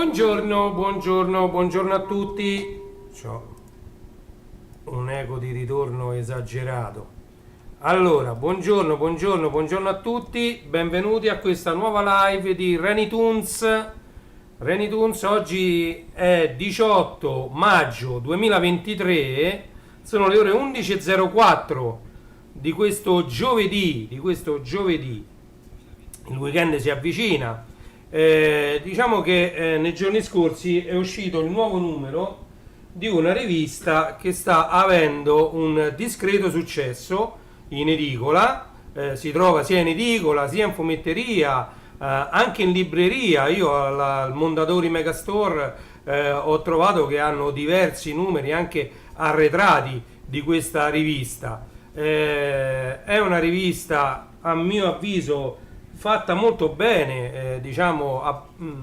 Buongiorno, buongiorno, buongiorno a tutti. C'ho un eco di ritorno esagerato. Allora, buongiorno, buongiorno, buongiorno a tutti. Benvenuti a questa nuova live di Renitunes. Renitunes oggi è 18 maggio 2023. Sono le ore 11:04 di questo giovedì. Il weekend si avvicina. Diciamo che nei giorni scorsi è uscito il nuovo numero di una rivista che sta avendo un discreto successo in edicola. Si trova sia in edicola sia in fumetteria, anche in libreria. Io al Mondadori Megastore ho trovato che hanno diversi numeri anche arretrati di questa rivista. È una rivista, a mio avviso, fatta molto bene, diciamo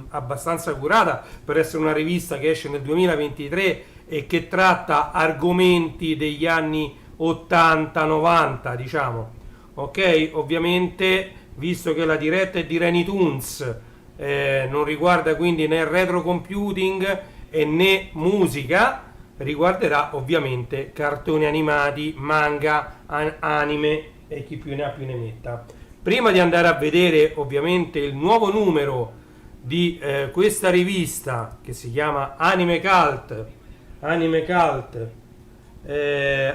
abbastanza curata per essere una rivista che esce nel 2023 e che tratta argomenti degli anni 80-90, diciamo. Ok, ovviamente, visto che la diretta è di Renitunes, non riguarda quindi né retro computing e né musica, riguarderà ovviamente cartoni animati, manga, anime e chi più ne ha più ne metta. Prima di andare a vedere ovviamente il nuovo numero di questa rivista che si chiama Anime Cult,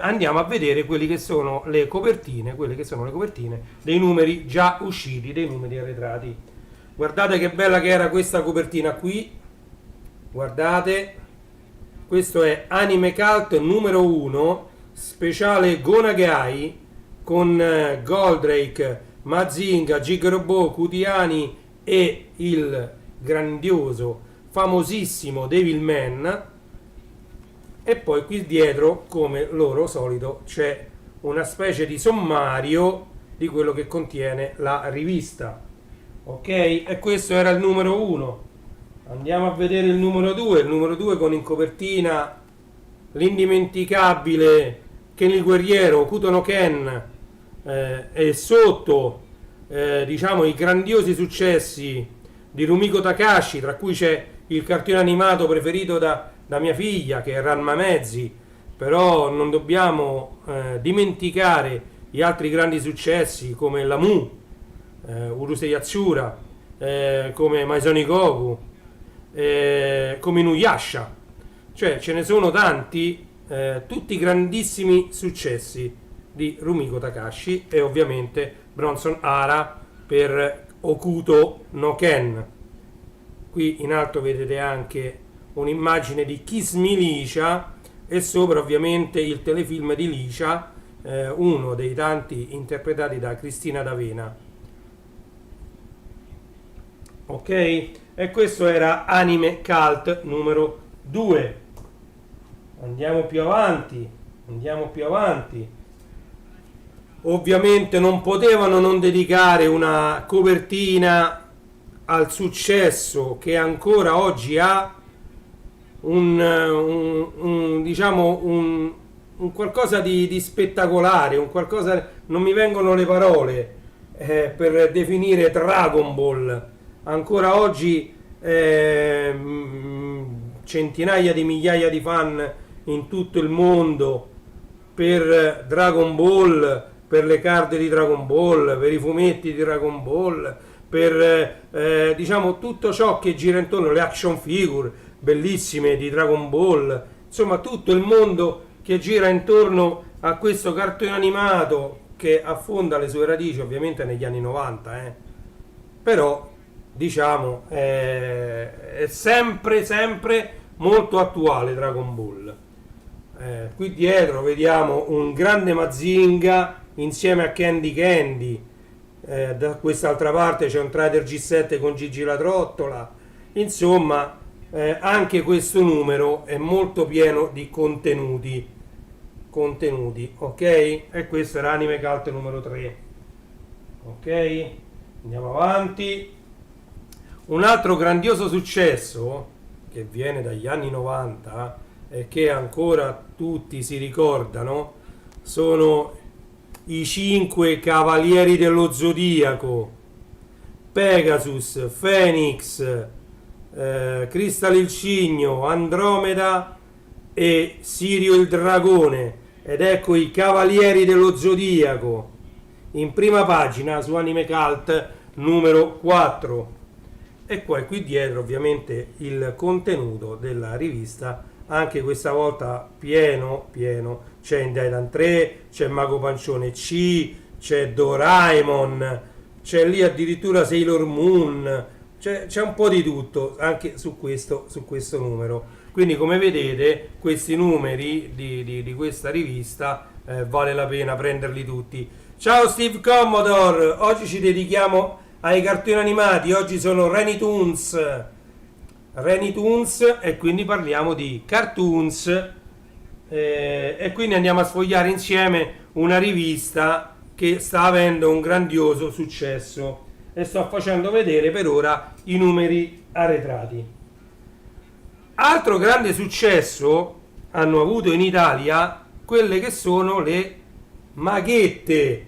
andiamo a vedere quelle che sono le copertine dei numeri già usciti, dei numeri arretrati. Guardate che bella che era questa copertina qui, guardate, questo è Anime Cult numero 1, speciale Go Nagai con Goldrake, Mazinga, Gigrobot, Cutiani e il grandioso, famosissimo Devilman. E poi qui dietro, come loro solito, c'è una specie di sommario di quello che contiene la rivista. Ok? E questo era il numero 1. Andiamo a vedere il numero 2. Il numero 2 con in copertina l'indimenticabile Ken il guerriero, Kuto no Ken, e sotto diciamo i grandiosi successi di Rumiko Takahashi, tra cui c'è il cartone animato preferito da mia figlia, che è Ranma Mezzi. Però non dobbiamo dimenticare gli altri grandi successi come Lamu, Urusei Yatsura, come Maisoni Goku, come Inuyasha. Cioè ce ne sono tanti, tutti grandissimi successi di Rumiko Takahashi, e ovviamente Bronson Ara per Okuto no Ken. Qui in alto vedete anche un'immagine di Kiss Me Licia e sopra ovviamente il telefilm di Licia, uno dei tanti interpretati da Cristina D'Avena. Ok? E questo era Anime Cult numero 2. Andiamo più avanti. Ovviamente non potevano non dedicare una copertina al successo che ancora oggi ha diciamo un qualcosa di spettacolare, un qualcosa, non mi vengono le parole per definire Dragon Ball. Ancora oggi centinaia di migliaia di fan in tutto il mondo per Dragon Ball, per le card di Dragon Ball, per i fumetti di Dragon Ball, per diciamo tutto ciò che gira intorno, le action figure bellissime di Dragon Ball, insomma tutto il mondo che gira intorno a questo cartone animato che affonda le sue radici ovviamente negli anni 90, però diciamo è sempre molto attuale Dragon Ball. Qui dietro vediamo un grande Mazinga insieme a Candy. Da quest'altra parte c'è un Trader G7 con Gigi la Trottola. Insomma, anche questo numero è molto pieno di contenuti, ok? E questo era Anime Cult numero 3. Ok? Andiamo avanti. Un altro grandioso successo che viene dagli anni 90 e che ancora tutti si ricordano sono i 5 Cavalieri dello Zodiaco: Pegasus, Phoenix, Crystal il cigno, Andromeda e Sirio il dragone. Ed ecco i Cavalieri dello Zodiaco in prima pagina su Anime Cult numero 4. E poi qui dietro ovviamente il contenuto della rivista, anche questa volta pieno, c'è Indaidan 3, c'è Mago Pancione C, c'è Doraemon, c'è lì addirittura Sailor Moon, c'è un po' di tutto anche su questo numero. Quindi come vedete questi numeri di questa rivista vale la pena prenderli tutti. Ciao Steve Commodore, oggi ci dedichiamo ai cartoni animati, oggi sono Rainy Toons e quindi parliamo di cartoons e quindi andiamo a sfogliare insieme una rivista che sta avendo un grandioso successo e sto facendo vedere per ora i numeri arretrati. Altro grande successo hanno avuto in Italia quelle che sono le maghette.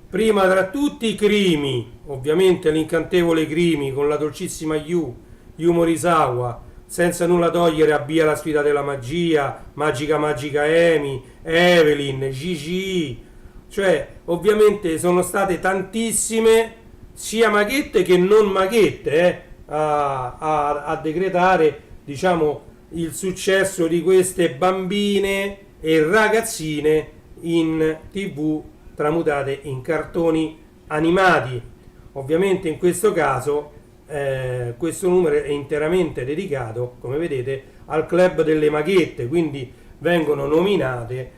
Prima tra tutti Crimi, ovviamente l'incantevole Crimi con la dolcissima Yu Morisawa, senza nulla togliere a Bia la sfida della magia, Magica Amy, Evelyn, Gigi, cioè ovviamente sono state tantissime sia maghette che non maghette a decretare, diciamo, il successo di queste bambine e ragazzine in TV tramutate in cartoni animati. Ovviamente in questo caso questo numero è interamente dedicato, come vedete, al club delle maghette, quindi vengono nominate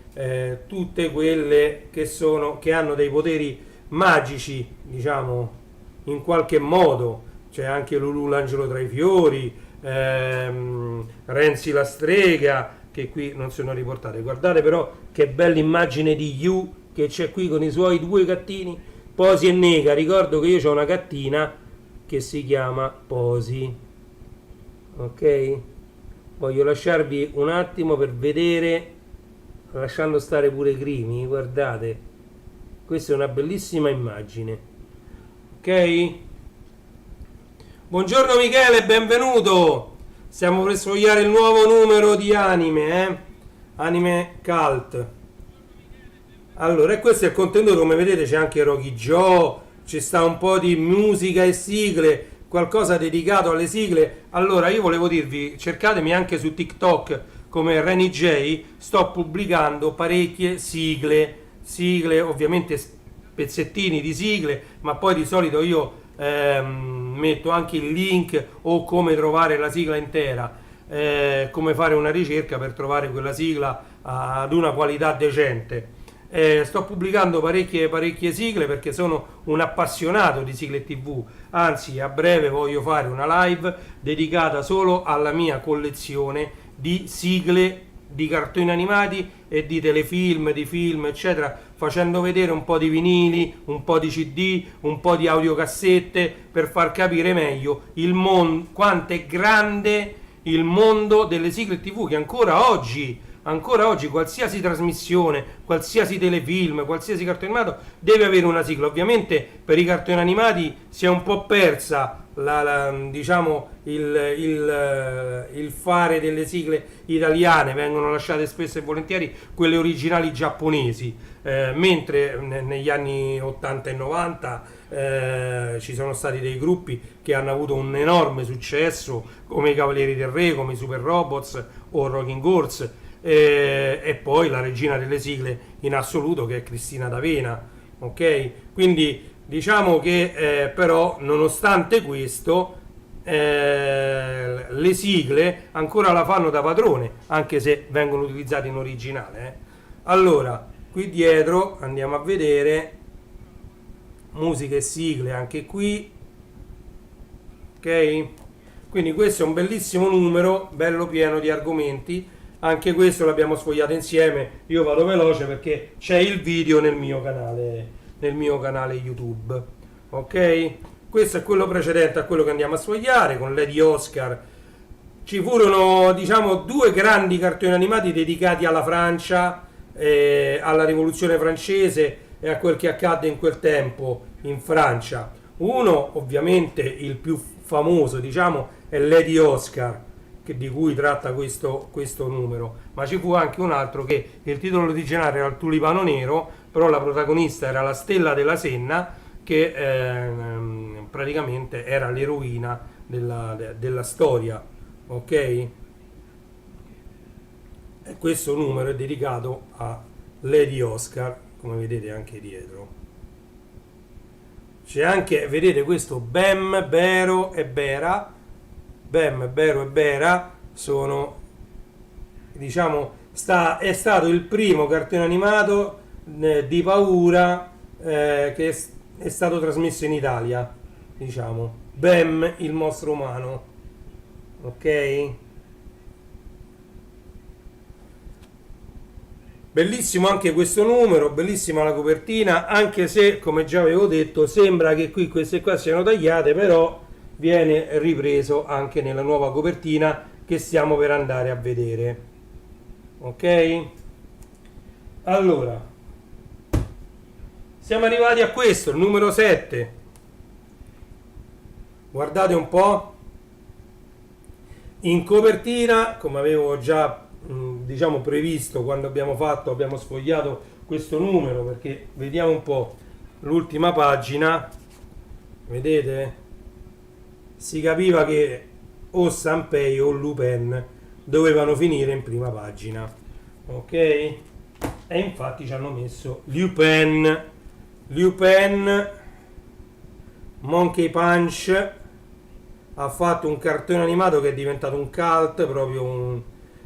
tutte quelle che hanno dei poteri magici, diciamo, in qualche modo. C'è anche Lulu l'angelo tra i fiori, Renzi la strega, che qui non sono riportate. Guardate però che bella immagine di Yu che c'è qui con i suoi due gattini, Posi e Nega. Ricordo che io ho una gattina che si chiama Posi, ok? Voglio lasciarvi un attimo per vedere, lasciando stare pure Crimi, guardate, questa è una bellissima immagine, ok? Buongiorno Michele, benvenuto. Stiamo per sfogliare il nuovo numero di Anime Cult. Allora, e questo è il contenuto. Come vedete c'è anche Rocky Joe, ci sta un po' di musica e sigle, qualcosa dedicato alle sigle. Allora io volevo dirvi, cercatemi anche su TikTok come Renny J, sto pubblicando parecchie sigle, ovviamente pezzettini di sigle, ma poi di solito io metto anche il link o come trovare la sigla intera, come fare una ricerca per trovare quella sigla ad una qualità decente. Sto pubblicando parecchie sigle perché sono un appassionato di sigle TV, anzi a breve voglio fare una live dedicata solo alla mia collezione di sigle di cartoni animati e di telefilm, di film eccetera, facendo vedere un po' di vinili, un po' di CD, un po' di audiocassette per far capire meglio il mondo, quanto è grande il mondo delle sigle TV, che ancora oggi qualsiasi trasmissione, qualsiasi telefilm, qualsiasi cartone animato deve avere una sigla. Ovviamente per i cartoni animati si è un po' persa diciamo il fare delle sigle italiane, vengono lasciate spesso e volentieri quelle originali giapponesi, mentre negli anni 80 e 90 ci sono stati dei gruppi che hanno avuto un enorme successo, come i Cavalieri del Re, come i Super Robots o Rocking Horse, e poi la regina delle sigle in assoluto che è Cristina D'Avena, ok? Quindi diciamo che però nonostante questo le sigle ancora la fanno da padrone, anche se vengono utilizzate in originale. Allora qui dietro andiamo a vedere musiche e sigle anche qui, ok? Quindi questo è un bellissimo numero, bello pieno di argomenti. Anche questo l'abbiamo sfogliato insieme. Io vado veloce perché c'è il video nel mio canale YouTube, ok? Questo è quello precedente a quello che andiamo a sfogliare con Lady Oscar. Ci furono, diciamo, due grandi cartoni animati dedicati alla Francia, alla rivoluzione francese e a quel che accadde in quel tempo in Francia. Uno, ovviamente il più famoso, diciamo, è Lady Oscar, di cui tratta questo numero, ma ci fu anche un altro che il titolo originale era Il tulipano nero, però la protagonista era la Stella della Senna, che praticamente era l'eroina della storia, ok? E questo numero è dedicato a Lady Oscar, come vedete anche dietro. C'è anche, vedete questo, Bem, Bero e Bera. Bem, Bero e Bera sono, diciamo, è stato il primo cartone animato di paura che è stato trasmesso in Italia, diciamo. Bem, il mostro umano, ok? Bellissimo anche questo numero, bellissima la copertina, anche se, come già avevo detto, sembra che qui queste qua siano tagliate, però viene ripreso anche nella nuova copertina che stiamo per andare a vedere. Ok? Allora, siamo arrivati a questo, il numero 7. Guardate un po'. In copertina, come avevo già diciamo previsto quando abbiamo sfogliato questo numero, perché vediamo un po' l'ultima pagina, vedete? Si capiva che o Sanpei o Lupin dovevano finire in prima pagina, ok? E infatti ci hanno messo Lupin, Monkey Punch. Ha fatto un cartone animato che è diventato un cult,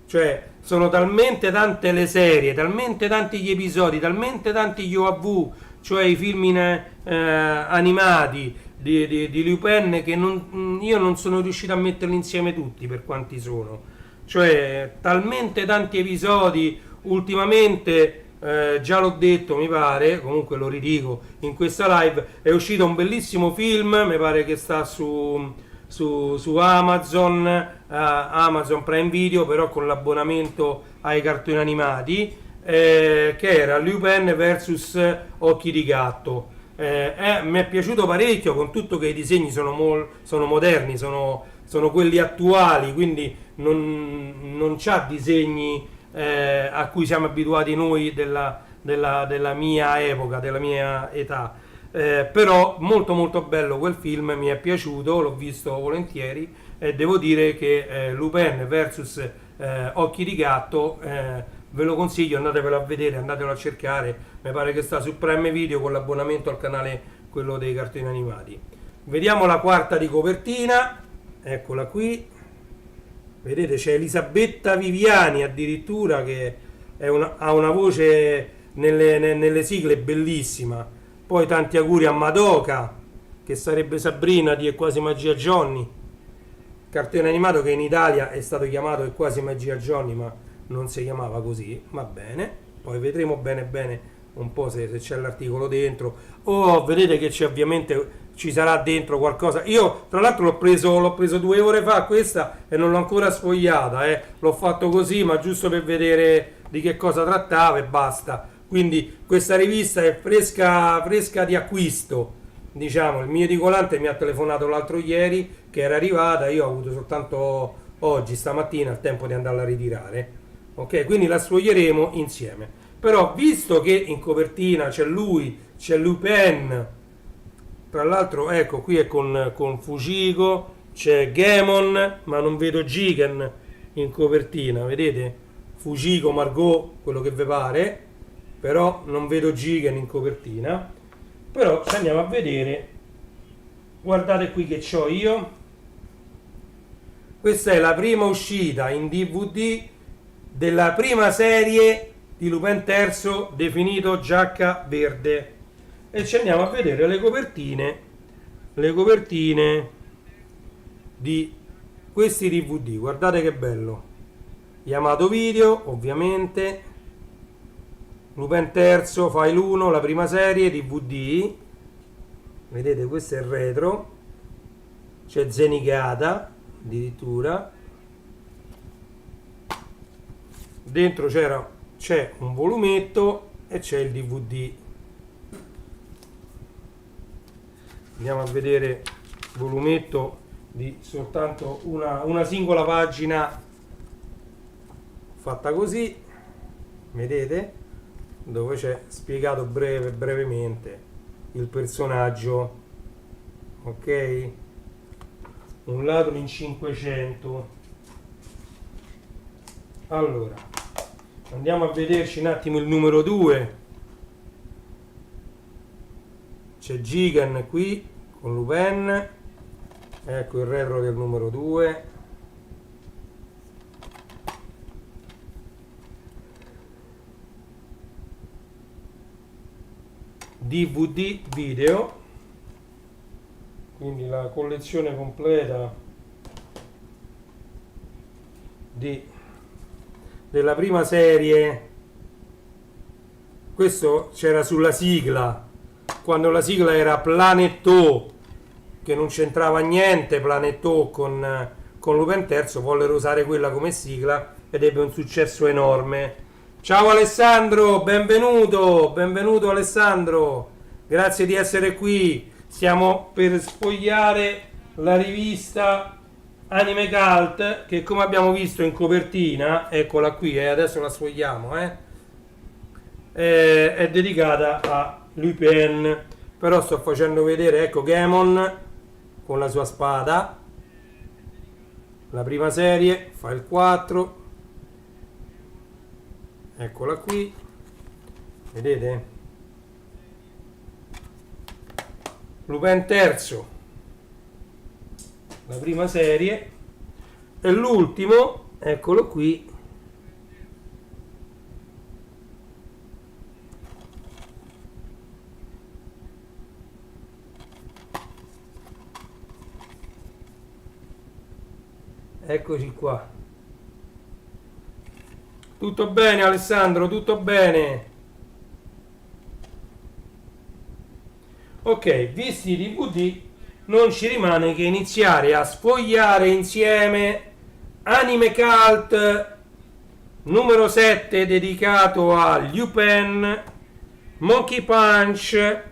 cioè sono talmente tante le serie, talmente tanti gli episodi, talmente tanti gli OAV, cioè i film animati di Lupin, che io non sono riuscito a metterli insieme tutti per quanti sono, cioè talmente tanti episodi ultimamente. Già l'ho detto, mi pare, comunque lo ridico in questa live, è uscito un bellissimo film, mi pare che sta su Amazon, Amazon Prime Video, però con l'abbonamento ai cartoni animati, che era Lupin vs Occhi di Gatto. Mi è piaciuto parecchio, con tutto che i disegni sono moderni, sono quelli attuali, quindi non c'ha disegni a cui siamo abituati noi della mia epoca, della mia età. Però molto molto bello quel film, mi è piaciuto, l'ho visto volentieri, e devo dire che Lupin vs Occhi di Gatto ve lo consiglio, andatevelo a vedere, andatelo a cercare, mi pare che sta su Prime Video con l'abbonamento al canale, quello dei cartoni animati. Vediamo la quarta di copertina, eccola qui, vedete c'è Elisabetta Viviani addirittura, che ha una voce nelle sigle bellissima. Poi tanti auguri a Madoka, che sarebbe Sabrina di È quasi magia Johnny, cartone animato che in Italia è stato chiamato È quasi magia Johnny, ma non si chiamava così, va bene. Poi vedremo bene un po' se c'è l'articolo dentro. Vedete che c'è, ovviamente ci sarà dentro qualcosa. Io tra l'altro l'ho preso 2 ore fa questa e non l'ho ancora sfogliata, l'ho fatto così, ma giusto per vedere di che cosa trattava e basta. Quindi questa rivista è fresca di acquisto, diciamo. Il mio edicolante mi ha telefonato l'altro ieri che era arrivata, io ho avuto soltanto oggi, stamattina, il tempo di andarla a ritirare. Ok, quindi la sfoglieremo insieme. Però visto che in copertina c'è lui, c'è Lupin, tra l'altro ecco qui è con Fujiko, c'è Gemon, ma non vedo Jigen in copertina, vedete? Fujiko, Margot, quello che vi pare, però non vedo Jigen in copertina. Però ci andiamo a vedere, guardate qui che c'ho io. Questa è la prima uscita in DVD della prima serie di Lupin III, definito Giacca Verde, e ci andiamo a vedere le copertine di questi DVD. Guardate che bello, Yamato Video ovviamente, Lupin III, File 1, la prima serie DVD, vedete questo è il retro, c'è Zenigata addirittura, dentro c'è un volumetto e c'è il DVD. Andiamo a vedere volumetto di soltanto una singola pagina fatta così, vedete, dove c'è spiegato brevemente il personaggio, ok? Un ladro in 500. Allora, andiamo a vederci un attimo il numero 2. C'è Gigan qui con Lupin, ecco il retro del numero 2. DVD video, quindi la collezione completa della prima serie. Questo c'era sulla sigla, quando la sigla era Planetto, che non c'entrava niente. Planetto con Lupin III vollero usare quella come sigla ed ebbe un successo enorme. Ciao Alessandro, benvenuto Alessandro, grazie di essere qui. Stiamo per sfogliare la rivista Anime Cult, che come abbiamo visto in copertina, eccola qui, adesso la sfogliamo, è dedicata a Lupin, però sto facendo vedere, ecco Gaemon con la sua spada, la prima serie, File 4, eccola qui, vedete? Lupin III, la prima serie, e l'ultimo, eccolo qui, eccoci qua. Tutto bene Alessandro, tutto bene. Ok, visti i DVD, non ci rimane che iniziare a sfogliare insieme Anime Cult numero 7 dedicato a Lupin, Monkey Punch,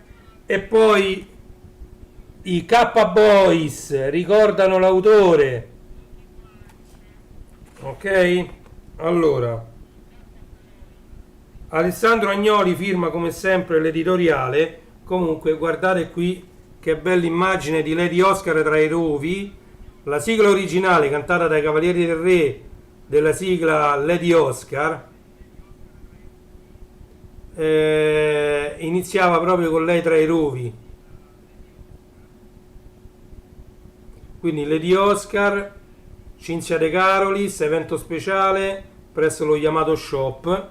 e poi i K-Boys ricordano l'autore. Ok? Allora, Alessandro Agnoli firma come sempre l'editoriale. Comunque guardate qui che bella immagine di Lady Oscar tra i rovi, la sigla originale cantata dai Cavalieri del Re della sigla Lady Oscar, iniziava proprio con lei tra i rovi, quindi Lady Oscar, Cinzia De Carolis, evento speciale presso lo Yamato Shop,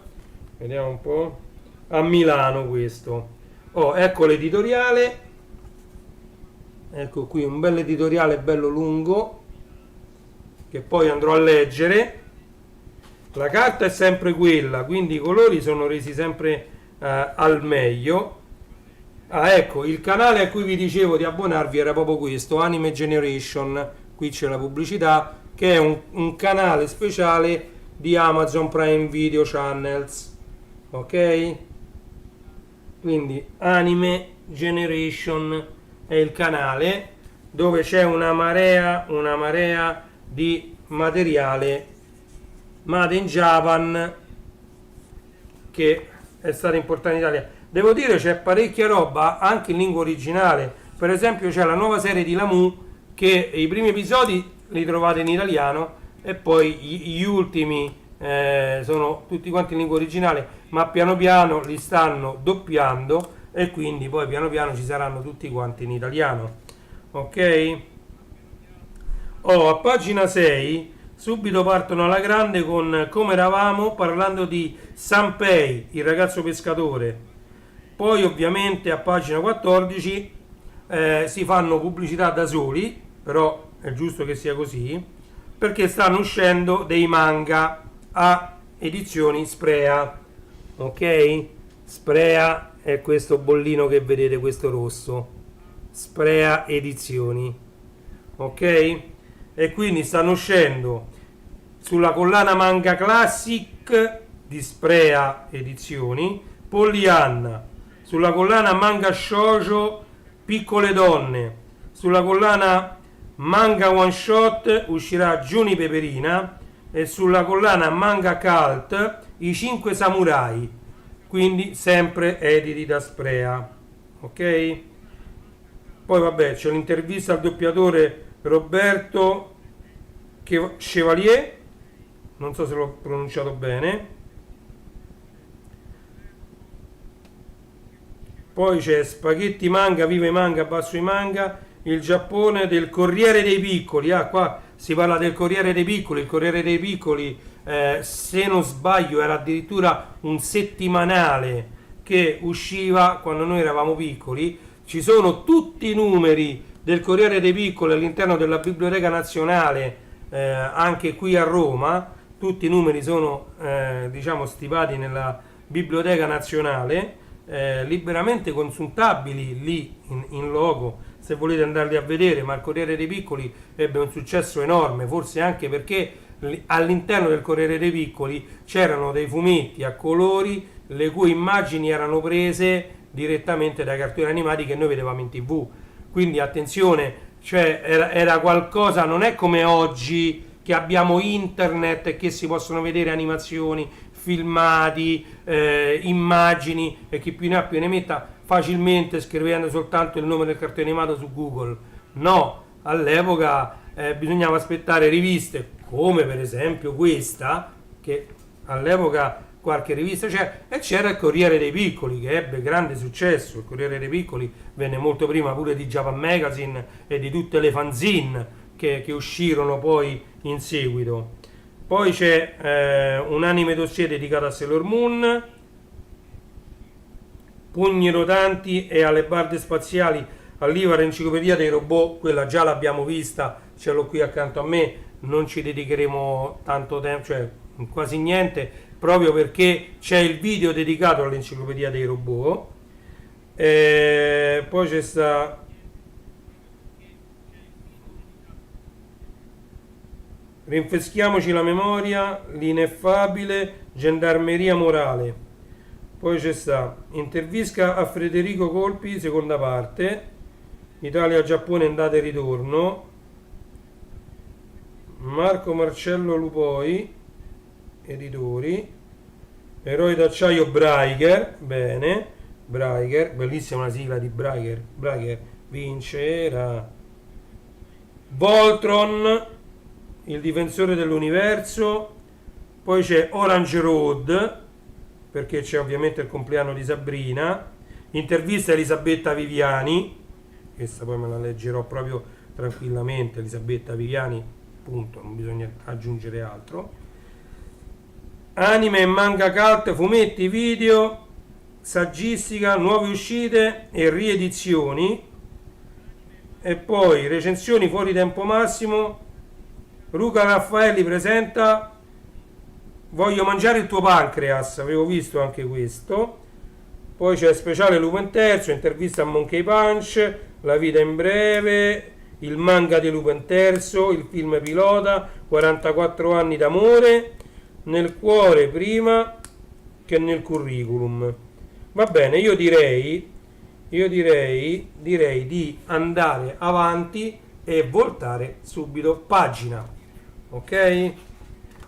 vediamo un po', a Milano questo. Oh, ecco l'editoriale, ecco qui un bel editoriale bello lungo che poi andrò a leggere. La carta è sempre quella, quindi i colori sono resi sempre al meglio. Ecco, il canale a cui vi dicevo di abbonarvi era proprio questo, Anime Generation. Qui c'è la pubblicità, che è un canale speciale di Amazon Prime Video Channels, ok? Quindi Anime Generation è il canale dove c'è una marea di materiale made in Japan che è stato importato in Italia. Devo dire c'è parecchia roba anche in lingua originale. Per esempio c'è la nuova serie di Lamu, che i primi episodi li trovate in italiano e poi gli ultimi sono tutti quanti in lingua originale, ma piano piano li stanno doppiando e quindi poi piano piano ci saranno tutti quanti in italiano, ok? A pagina 6 subito partono alla grande con Come eravamo, parlando di Sanpei, il ragazzo pescatore. Poi ovviamente a pagina 14 si fanno pubblicità da soli, però è giusto che sia così, perché stanno uscendo dei manga a edizioni Sprea, ok? Sprea è questo bollino che vedete, questo rosso, Sprea edizioni, ok? E quindi stanno uscendo sulla collana Manga Classic di Sprea edizioni, Pollyanna, sulla collana Manga Shoujo Piccole Donne, sulla collana Manga One Shot uscirà Giuni Peperina, e sulla collana Manga Cult i 5 samurai, quindi sempre editi da Sprea, ok? Poi vabbè, c'è l'intervista al doppiatore Roberto Chevalier, non so se l'ho pronunciato bene. Poi c'è Spaghetti Manga, Viva i Manga, Basso i Manga, il Giappone del Corriere dei Piccoli. Ah, qua si parla del Corriere dei Piccoli. Il Corriere dei Piccoli, se non sbaglio, era addirittura un settimanale che usciva quando noi eravamo piccoli. Ci sono tutti i numeri del Corriere dei Piccoli all'interno della Biblioteca Nazionale, anche qui a Roma. Tutti i numeri sono, diciamo, stipati nella Biblioteca Nazionale. Liberamente consultabili lì in loco se volete andarli a vedere, ma il Corriere dei Piccoli ebbe un successo enorme, forse anche perché all'interno del Corriere dei Piccoli c'erano dei fumetti a colori le cui immagini erano prese direttamente dai cartoni animati che noi vedevamo in TV. Quindi attenzione, cioè era qualcosa, non è come oggi che abbiamo internet e che si possono vedere animazioni, filmati, immagini, e chi più ne ha più ne metta facilmente scrivendo soltanto il nome del cartone animato su Google. No, all'epoca bisognava aspettare riviste come per esempio questa, che all'epoca qualche rivista c'era, e c'era il Corriere dei Piccoli che ebbe grande successo. Il Corriere dei Piccoli venne molto prima pure di Japan Magazine e di tutte le fanzine che uscirono poi in seguito. Poi c'è un anime dossier dedicato a Sailor Moon, Pugni rotanti e alle barde spaziali, all'Ivar Enciclopedia dei Robot, quella già l'abbiamo vista, ce l'ho qui accanto a me, non ci dedicheremo tanto tempo, cioè quasi niente, proprio perché c'è il video dedicato all'Enciclopedia dei Robot. Poi c'è sta Rinfreschiamoci la memoria, l'ineffabile Gendarmeria Morale. Poi c'è sta intervista a Federico Colpi, seconda parte, Italia-Giappone andata e ritorno, Marco Marcello Lupoi, editori, Eroi d'acciaio Braiger, bene, Braiger, bellissima la sigla di Braiger, Braiger vincerà, Voltron, il difensore dell'universo. Poi c'è Orange Road, perché c'è ovviamente il compleanno di Sabrina, intervista a Elisabetta Viviani, questa poi me la leggerò proprio tranquillamente, Elisabetta Viviani, punto, non bisogna aggiungere altro. Anime e manga cult, fumetti, video, saggistica, nuove uscite e riedizioni. E poi recensioni fuori tempo massimo. Luca Raffaelli presenta Voglio mangiare il tuo pancreas, avevo visto anche questo. Poi c'è speciale Lupin Terzo, intervista a Monkey Punch, La vita in breve, il manga di Lupin Terzo, il film pilota, 44 anni d'amore, nel cuore prima che nel curriculum. Va bene, io direi di andare avanti e voltare subito pagina. Ok?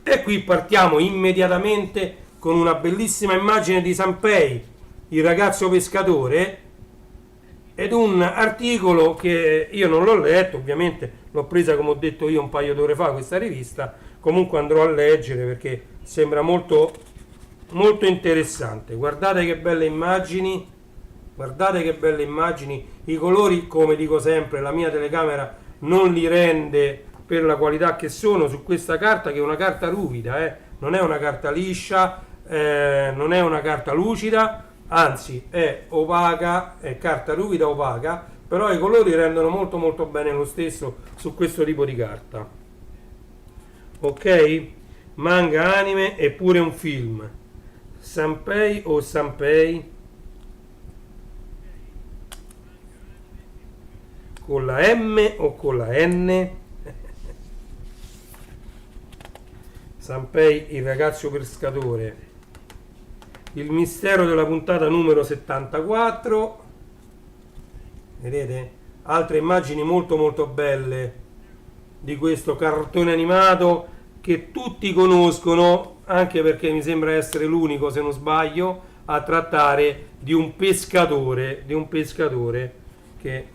E qui partiamo immediatamente con una bellissima immagine di Sanpei, il ragazzo pescatore, ed un articolo che io non l'ho letto, ovviamente l'ho presa come ho detto io un paio d'ore fa questa rivista, comunque andrò a leggere perché sembra molto, molto interessante. Guardate che belle immagini, i colori, come dico sempre, la mia telecamera non li rende per la qualità che sono su questa carta, che è una carta ruvida, non è una carta liscia, non è una carta lucida, anzi è opaca, è carta ruvida opaca, però i colori rendono molto molto bene lo stesso su questo tipo di carta. Ok? Manga, anime e pure un film. Sanpei o Sanpei? Con la M o con la N? Sanpei, il ragazzo pescatore. Il mistero della puntata numero 74. Vedete? Altre immagini molto molto belle di questo cartone animato che tutti conoscono, anche perché mi sembra essere l'unico, se non sbaglio, a trattare di un pescatore che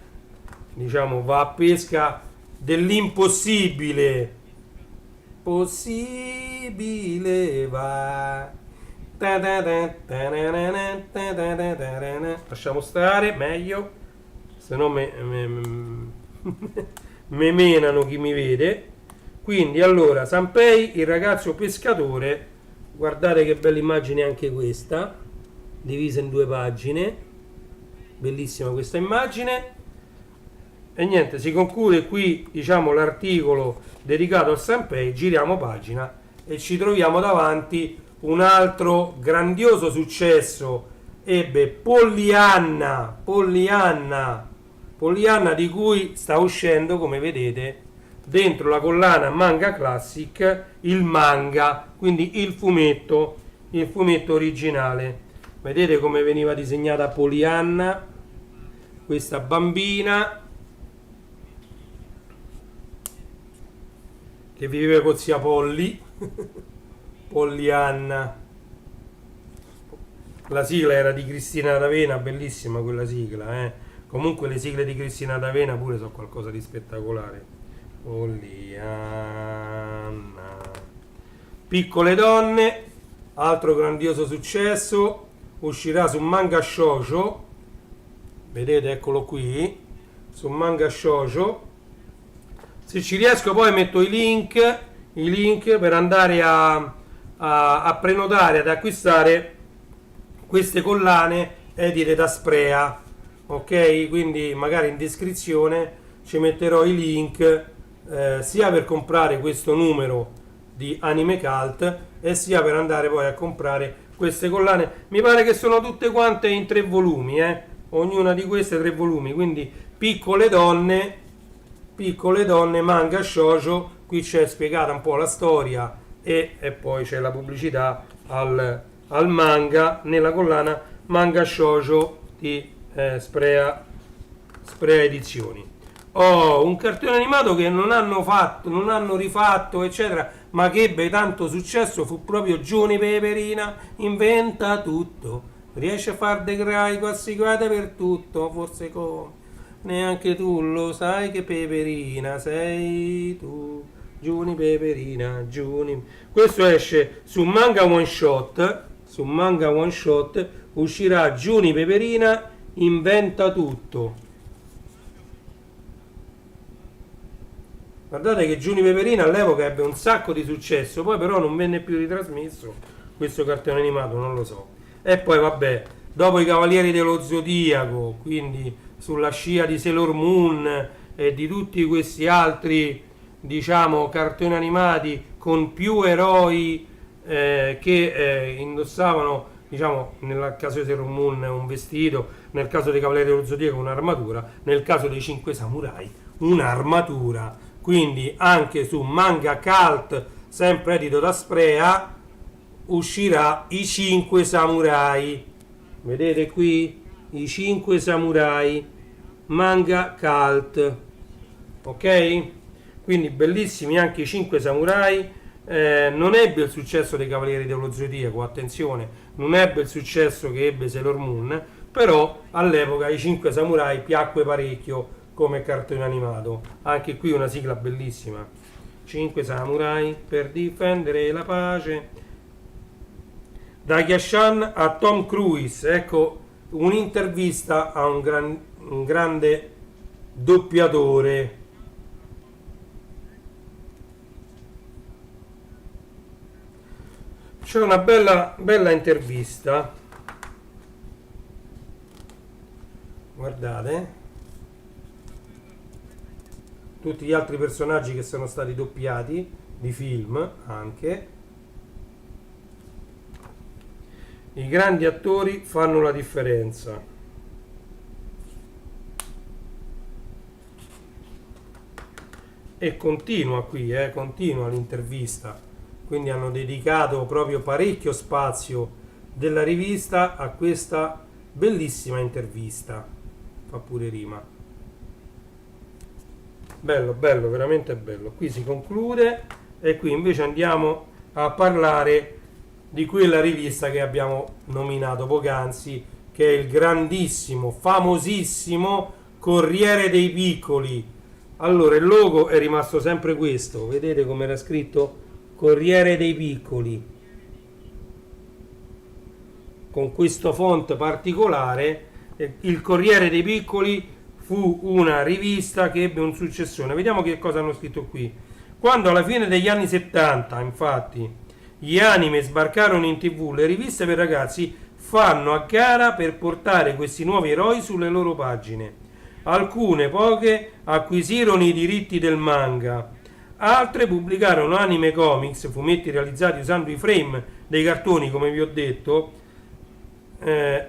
diciamo va a pesca dell'impossibile. Possibile va. Lasciamo stare, meglio, se no me menano chi mi vede. Quindi allora, Sanpei, il ragazzo pescatore, guardate che bella immagine anche questa, divisa in due pagine, bellissima questa immagine. E niente, si conclude qui, diciamo, l'articolo dedicato a Sanpei. Giriamo pagina e ci troviamo davanti un altro grandioso successo. Ebbe Pollyanna, di cui sta uscendo, come vedete, dentro la collana Manga Classic, il manga, quindi il fumetto originale. Vedete come veniva disegnata Pollyanna, questa bambina che viveva con zia Polly. Pollyanna. La sigla era di Cristina D'Avena, bellissima quella sigla, eh. Comunque le sigle di Cristina D'Avena pure sono qualcosa di spettacolare. Pollyanna. Piccole donne, altro grandioso successo, uscirà su Manga Shoujo. Vedete, eccolo qui, su Manga Shoujo. Se ci riesco poi metto i link per andare a prenotare, ad acquistare queste collane edite da Sprea, ok? Quindi magari in descrizione ci metterò i link sia per comprare questo numero di Anime Cult e sia per andare poi a comprare queste collane. Mi pare che sono tutte quante in 3 volumi, ognuna di queste 3 volumi, quindi piccole donne, manga shoujo. Qui c'è spiegata un po' la storia e poi c'è la pubblicità al manga nella collana Manga Shoujo di Sprea Edizioni. Un cartone animato che non hanno rifatto, eccetera, ma che ebbe tanto successo, fu proprio Giuni Peperina inventa tutto, riesce a far dei crai classicate per tutto, forse come neanche tu lo sai che Peperina sei tu. Giuni Peperina, Giuni. Questo esce su Manga One Shot. Su Manga One Shot uscirà Giuni Peperina inventa tutto. Guardate che Giuni Peperina all'epoca ebbe un sacco di successo, poi però non venne più ritrasmesso questo cartone animato, non lo so. E poi vabbè, dopo i Cavalieri dello Zodiaco, quindi sulla scia di Sailor Moon e di tutti questi altri, diciamo, cartoni animati con più eroi che indossavano, diciamo, nel caso di Sailor Moon un vestito, nel caso dei Cavalieri dello Zodiaco un'armatura, nel caso dei 5 Samurai un'armatura. Quindi anche su Manga Cult, sempre edito da Sprea, uscirà i 5 Samurai. Vedete qui? I 5 Samurai, Manga Cult. Ok? Quindi bellissimi anche i 5 Samurai. Non ebbe il successo dei Cavalieri dello Zodiaco, attenzione, non ebbe il successo che ebbe Sailor Moon, però all'epoca i 5 Samurai piacque parecchio come cartone animato. Anche qui una sigla bellissima. 5 Samurai per difendere la pace. Da Gyashan a Tom Cruise, ecco un'intervista a un grande doppiatore. C'è una bella intervista, guardate, tutti gli altri personaggi che sono stati doppiati di film anche. I grandi attori fanno la differenza. E continua qui, continua l'intervista. Quindi hanno dedicato proprio parecchio spazio della rivista a questa bellissima intervista. Fa pure rima. bello, bello, veramente bello. Qui si conclude e qui invece andiamo a parlare di quella rivista che abbiamo nominato poc'anzi, che è il grandissimo, famosissimo Corriere dei Piccoli. Allora, il logo è rimasto sempre questo, vedete come era scritto Corriere dei Piccoli, con questo font particolare. Il Corriere dei Piccoli fu una rivista che ebbe un successone. Vediamo che cosa hanno scritto qui. Quando alla fine degli anni 70, infatti, gli anime sbarcarono in TV, le riviste per ragazzi fanno a gara per portare questi nuovi eroi sulle loro pagine. Alcune, poche, acquisirono i diritti del manga, altre pubblicarono anime comics, fumetti realizzati usando i frame dei cartoni, come vi ho detto,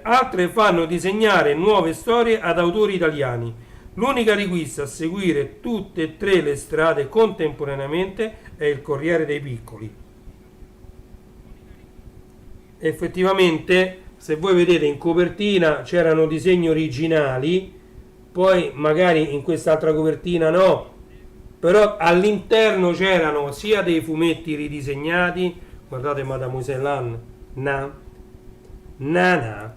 altre fanno disegnare nuove storie ad autori italiani. L'unica rivista a seguire tutte e tre le strade contemporaneamente è il Corriere dei Piccoli. Effettivamente, se voi vedete in copertina c'erano disegni originali, poi magari in quest'altra copertina no, però all'interno c'erano sia dei fumetti ridisegnati, guardate Mademoiselle Anne, na, na, na,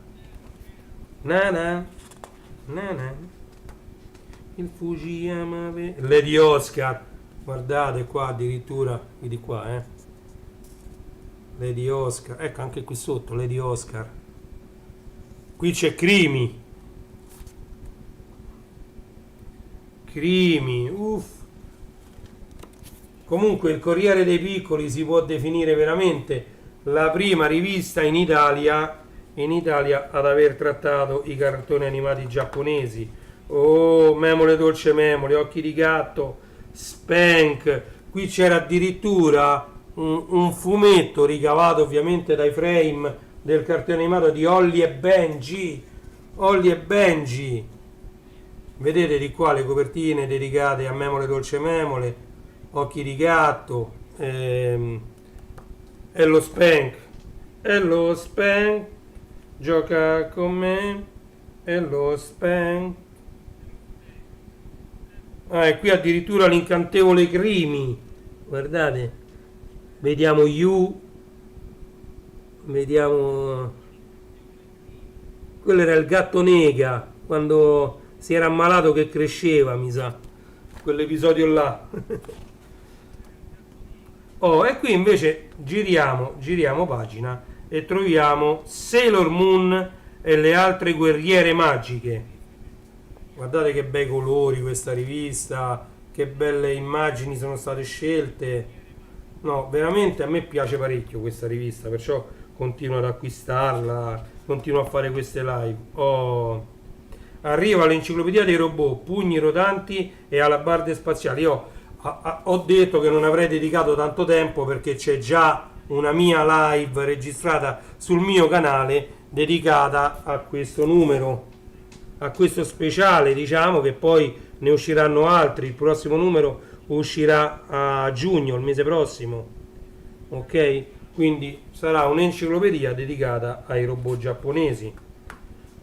na, na, na, il Fujiyama, Lady Oscar, guardate qua addirittura, di qua, Lady Oscar, ecco anche qui sotto Lady Oscar, qui c'è Crimi, uff. Comunque il Corriere dei Piccoli si può definire veramente la prima rivista in Italia ad aver trattato i cartoni animati giapponesi. Oh, Memole Dolce Memole, Occhi di Gatto, Spank. Qui c'era addirittura un fumetto ricavato ovviamente dai frame del cartone animato di Holly e Benji. Holly e Benji. Vedete di qua le copertine dedicate a Memole Dolce Memole, Occhi di Gatto, e lo Spank. E lo Spank gioca con me. E lo Spank. Ah, e qui addirittura l'incantevole Crimi. Guardate. Vediamo You. Vediamo. Quello era il gatto nega. Quando si era ammalato che cresceva, mi sa. Quell'episodio là. Oh, e qui invece giriamo pagina e troviamo Sailor Moon e le altre guerriere magiche. Guardate che bei colori questa rivista, che belle immagini sono state scelte. No, veramente a me piace parecchio questa rivista, perciò continuo ad acquistarla, continuo a fare queste live. Oh, arriva l'enciclopedia dei robot, pugni rotanti e alabarde spaziali. Io ho detto che non avrei dedicato tanto tempo perché c'è già una mia live registrata sul mio canale dedicata a questo numero, a questo speciale, diciamo, che poi ne usciranno altri. Il prossimo numero uscirà a giugno, il mese prossimo, ok? Quindi sarà un'enciclopedia dedicata ai robot giapponesi.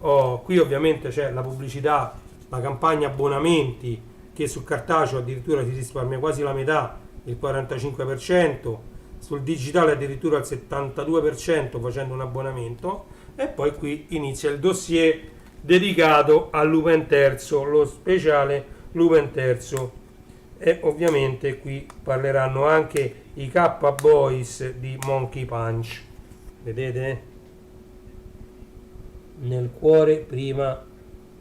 Oh, qui ovviamente c'è la pubblicità, la campagna abbonamenti, che sul cartaceo addirittura si risparmia quasi la metà, il 45%, sul digitale addirittura il 72% facendo un abbonamento. E poi qui inizia il dossier dedicato a Lupin III, lo speciale Lupin III, e ovviamente qui parleranno anche i K-Boys di Monkey Punch, vedete? Nel cuore prima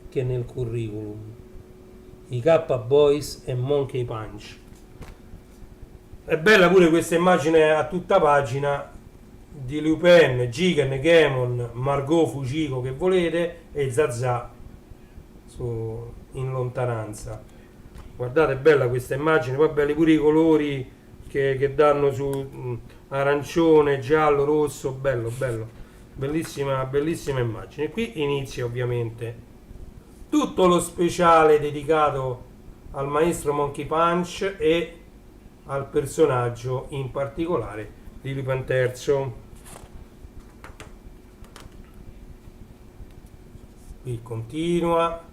che nel curriculum, i K-Boys e Monkey Punch. È bella pure questa immagine a tutta pagina di Lupin, Jigen, Gemon, Margot, Fujiko che volete, e Zaza in lontananza. Guardate, è bella questa immagine, poi belli pure i colori che danno su arancione, giallo, rosso, bello, bellissima immagine. Qui inizia ovviamente tutto lo speciale dedicato al maestro Monkey Punch e al personaggio in particolare di Lupin III. Qui continua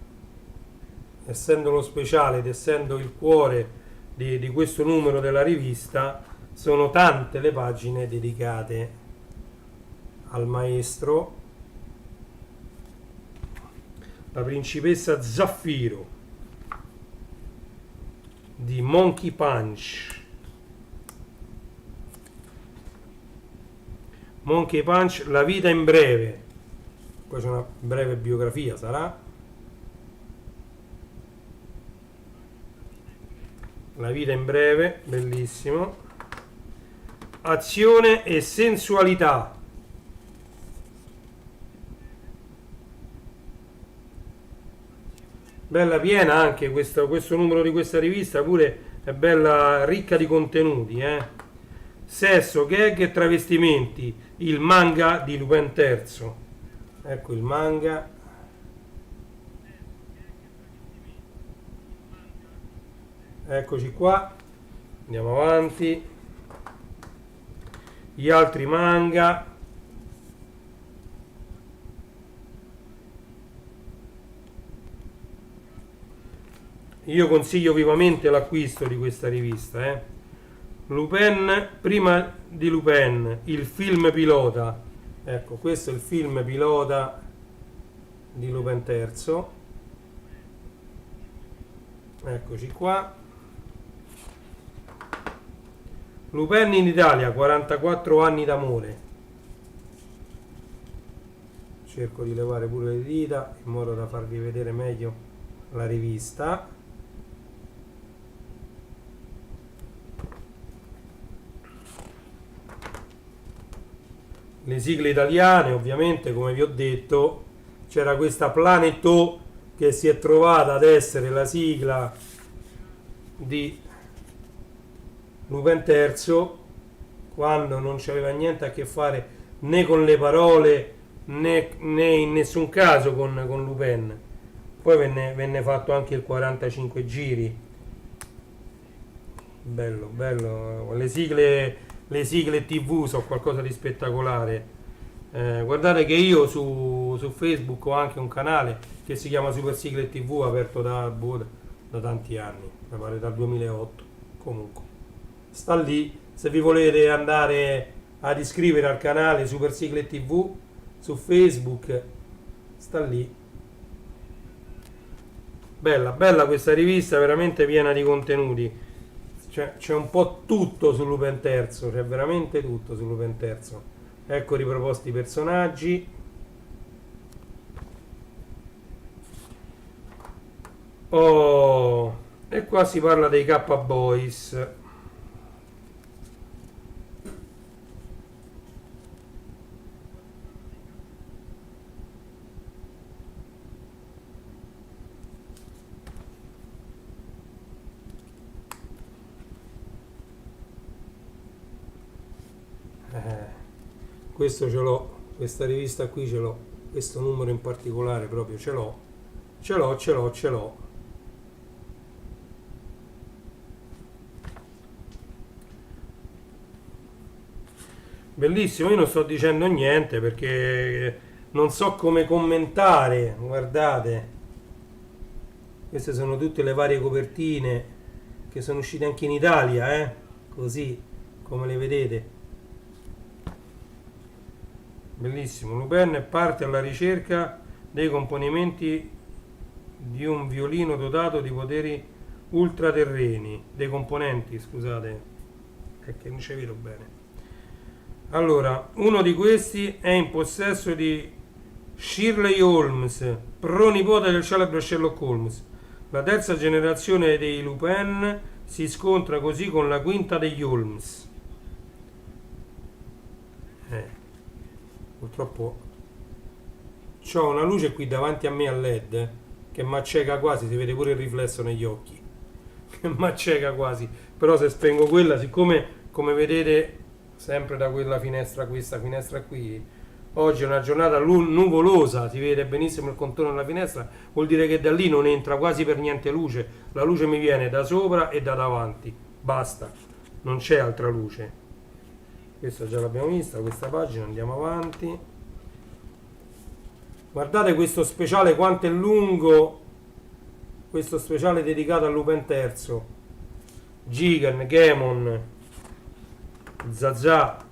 essendo lo speciale ed essendo il cuore di questo numero della rivista, sono tante le pagine dedicate al maestro. La principessa Zaffiro di Monkey Punch. Monkey Punch, la vita in breve. Poi c'è una breve biografia, sarà. La vita in breve, bellissimo. Azione e sensualità. Bella piena anche questo numero di questa rivista, pure è bella ricca di contenuti, Sesso, gag e travestimenti, il manga di Lupin III. Ecco il manga. Eccoci qua, andiamo avanti. Gli altri manga. Io consiglio vivamente l'acquisto di questa rivista. Lupin, prima di Lupin, il film pilota. Ecco, questo è il film pilota di Lupin III. Eccoci qua. Lupin in Italia, 44 anni d'amore. Cerco di levare pure le dita in modo da farvi vedere meglio la rivista. Le sigle italiane, ovviamente, come vi ho detto, c'era questa Planeto che si è trovata ad essere la sigla di Lupin III, quando non c'aveva niente a che fare né con le parole né in nessun caso con Lupin. Poi venne fatto anche il 45 giri. Bello, bello. Le sigle TV sono qualcosa di spettacolare. Guardate che io su Facebook ho anche un canale che si chiama Super Sigle TV, aperto da tanti anni, mi pare dal 2008. Comunque sta lì, se vi volete andare ad iscrivere al canale Super Sigle TV su Facebook, sta lì. Bella, bella questa rivista, veramente piena di contenuti. C'è un po' tutto su Lupin III, c'è veramente tutto su Lupin III. Ecco riproposti i personaggi. Oh, e qua si parla dei K-Boys. Questo ce l'ho, questa rivista qui ce l'ho, questo numero in particolare proprio ce l'ho. Bellissimo, io non sto dicendo niente perché non so come commentare, guardate. Queste sono tutte le varie copertine che sono uscite anche in Italia, così come le vedete. Bellissimo. Lupin parte alla ricerca dei componimenti di un violino dotato di poteri ultraterreni. Dei componenti, scusate, è che non ci vedo bene. Allora, uno di questi è in possesso di Shirley Holmes, pronipote del celebre Sherlock Holmes. La terza generazione dei Lupin si scontra così con la quinta degli Holmes. Purtroppo c'ho una luce qui davanti a me a LED che m'acceca quasi, si vede pure il riflesso negli occhi che m'acceca quasi, però se spengo quella, siccome come vedete sempre da quella finestra, questa finestra qui, oggi è una giornata nuvolosa, si vede benissimo il contorno della finestra, vuol dire che da lì non entra quasi per niente luce, la luce mi viene da sopra e da davanti, basta, non c'è altra luce. Questa già l'abbiamo vista, questa pagina, andiamo avanti. Guardate questo speciale quanto è lungo questo speciale dedicato a Lupin III, Gigan, Gemon, Zazà.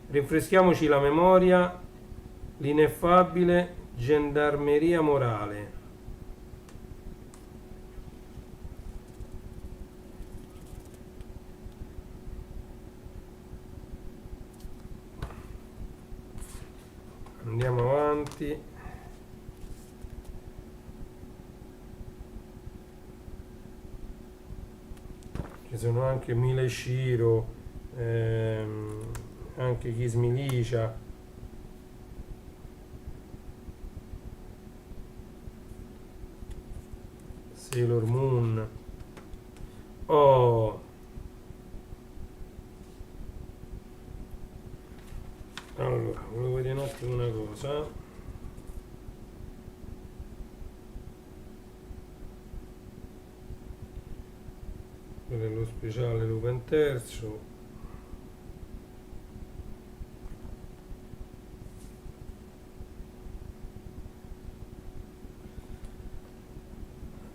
Rinfreschiamoci la memoria, l'ineffabile gendarmeria morale. Andiamo avanti. Ci sono anche Mile Shiro, anche Kiss Milicia. Sailor Moon. Oh, allora, volevo vedere un attimo una cosa. Quello è lo speciale Lupin III.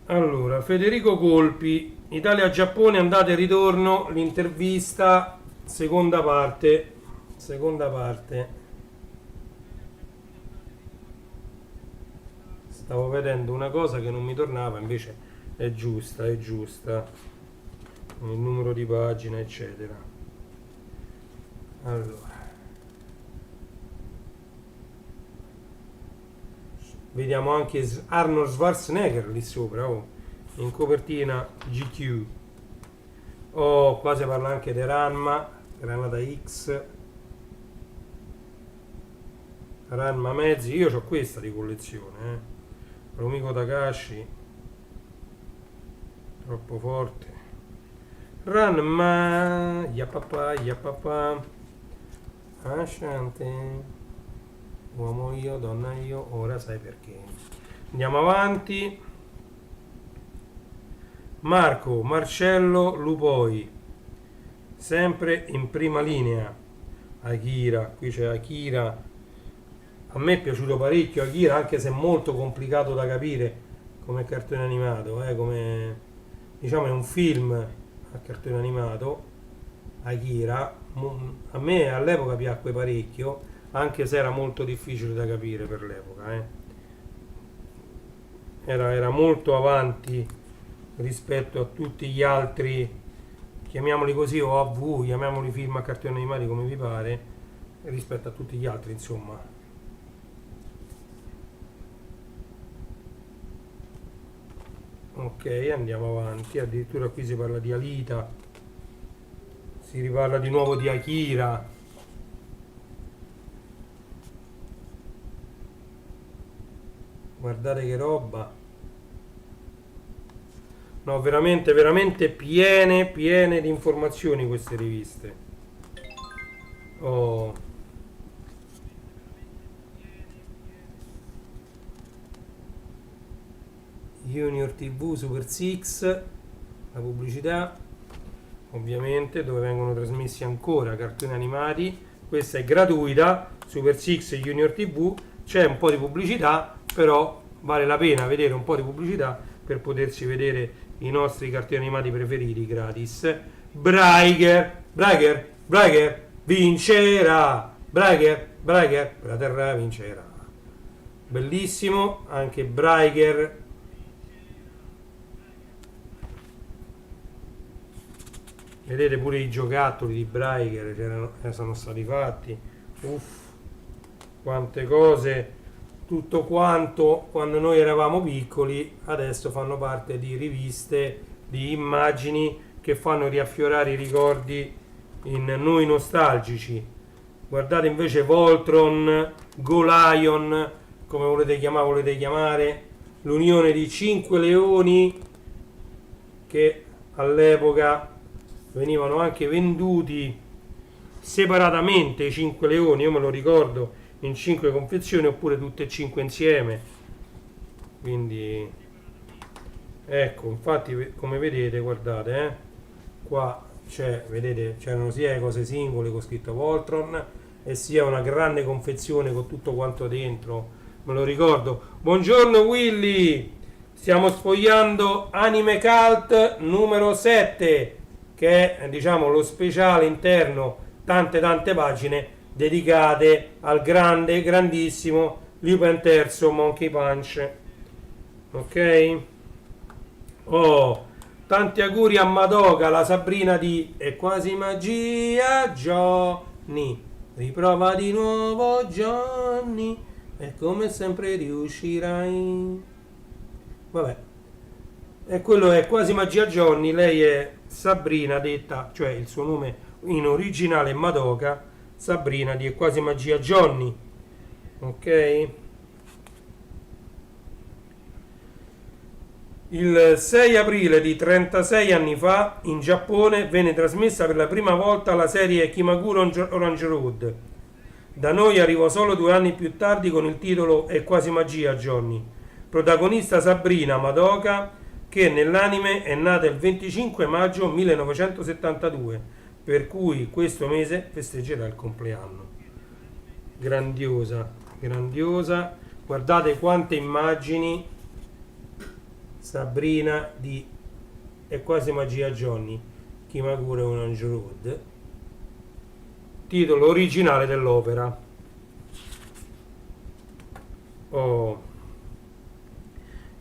Allora, Federico Colpi, Italia-Giappone, andata e ritorno, l'intervista, seconda parte. Seconda parte. Stavo vedendo una cosa che non mi tornava, invece è giusta, è giusta. Il numero di pagina, eccetera. Allora, vediamo anche Arnold Schwarzenegger lì sopra, oh, in copertina GQ. Oh, qua si parla anche di Ranma, Granata X, Ranma mezzi. Io ho questa di collezione, Rumiko Takashi, troppo forte. Ranma, yapapà, Ashante, uomo io, donna io, ora sai perché. Andiamo avanti. Marcello Lupoi, sempre in prima linea. Akira, qui c'è Akira. A me è piaciuto parecchio Akira, anche se è molto complicato da capire come cartone animato, come diciamo è un film a cartone animato. Akira a me all'epoca piacque parecchio, anche se era molto difficile da capire per l'epoca, era molto avanti rispetto a tutti gli altri, chiamiamoli così, o AV, chiamiamoli film a cartoni animati come vi pare, rispetto a tutti gli altri, insomma. Ok, andiamo avanti. Addirittura qui si parla di Alita, si riparla di nuovo di Akira. Guardate che roba. No, veramente, veramente piene di informazioni queste riviste. Oh. Junior TV, Super Six, la pubblicità, ovviamente, dove vengono trasmessi ancora cartoni animati. Questa è gratuita, Super Six e Junior TV. C'è un po' di pubblicità, però vale la pena vedere un po' di pubblicità per potersi vedere i nostri cartoni animati preferiti gratis. Braiger vincerà. Braiger, la terra vincerà. Bellissimo, anche Braiger. Vedete pure i giocattoli di Braiger sono stati fatti. Uff, quante cose. Tutto quanto quando noi eravamo piccoli adesso fanno parte di riviste, di immagini che fanno riaffiorare i ricordi in noi nostalgici. Guardate invece Voltron, Golion, come volete chiamare, l'unione di 5 leoni che all'epoca venivano anche venduti separatamente, i 5 leoni, io me lo ricordo, in 5 confezioni oppure tutte e 5 insieme. Quindi ecco, infatti come vedete, guardate, qua c'è, vedete, c'erano sia le cose singole con scritto Voltron e sia una grande confezione con tutto quanto dentro, me lo ricordo. Buongiorno Willy, Stiamo sfogliando Anime Cult numero 7, che è diciamo lo speciale interno, tante pagine dedicate al grandissimo Lupin III Monkey Punch. Ok? Oh, tanti auguri a Madoka, la Sabrina di È quasi magia Johnny. Riprova di nuovo Johnny, e come sempre riuscirai. Vabbè, e quello è quasi magia Johnny, lei è Sabrina detta, cioè il suo nome in originale è Madoka, Sabrina di È quasi magia Johnny. Ok? Il 6 aprile di 36 anni fa in Giappone venne trasmessa per la prima volta la serie Kimakuro Orange Road. Da noi arrivò solo 2 anni più tardi con il titolo È quasi magia Johnny. Protagonista Sabrina Madoka, che nell'anime è nata il 25 maggio 1972, per cui questo mese festeggerà il compleanno. Grandiosa, grandiosa. Guardate quante immagini. Sabrina di È quasi magia Johnny, Kimakura Orange Road, titolo originale dell'opera. Oh.